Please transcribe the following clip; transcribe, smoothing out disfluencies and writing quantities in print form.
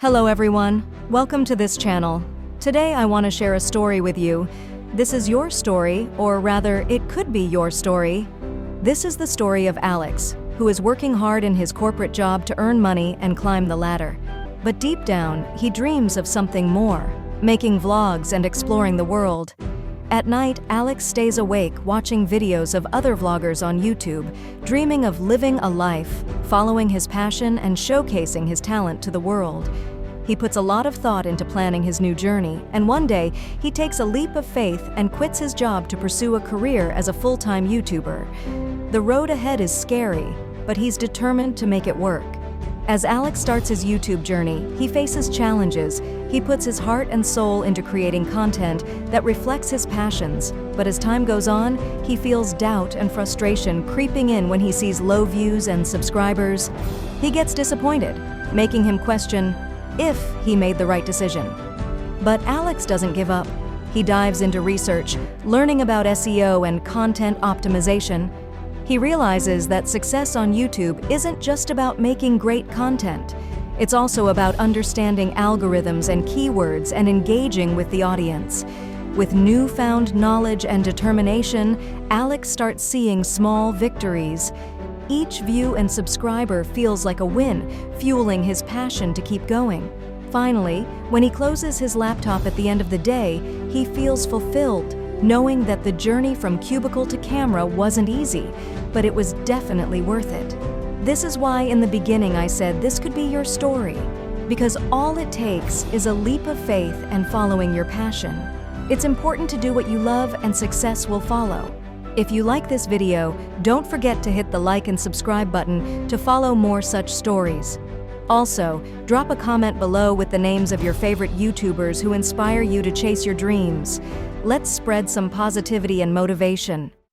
Hello everyone, welcome to this channel. Today I want to share a story with you. This is your story, or rather, it could be your story. This is the story of Alex, who is working hard in his corporate job to earn money and climb the ladder. But deep down, he dreams of something more, making vlogs and exploring the world. At night, Alex stays awake watching videos of other vloggers on YouTube, dreaming of living a life, following his passion and showcasing his talent to the world. He puts a lot of thought into planning his new journey, and one day, he takes a leap of faith and quits his job to pursue a career as a full-time YouTuber. The road ahead is scary, but he's determined to make it work. As Alex starts his YouTube journey, he faces challenges. He puts his heart and soul into creating content that reflects his passions, but as time goes on, he feels doubt and frustration creeping in when he sees low views and subscribers. He gets disappointed, making him question if he made the right decision. But Alex doesn't give up. He dives into research, learning about SEO and content optimization. He realizes that success on YouTube isn't just about making great content. It's also about understanding algorithms and keywords and engaging with the audience. With newfound knowledge and determination, Alex starts seeing small victories. Each view and subscriber feels like a win, fueling his passion to keep going. Finally, when he closes his laptop at the end of the day, he feels fulfilled, knowing that the journey from cubicle to camera wasn't easy, but it was definitely worth it. This is why in the beginning I said this could be your story, because all it takes is a leap of faith and following your passion. It's important to do what you love and success will follow. If you like this video, don't forget to hit the like and subscribe button to follow more such stories. Also, drop a comment below with the names of your favorite YouTubers who inspire you to chase your dreams. Let's spread some positivity and motivation.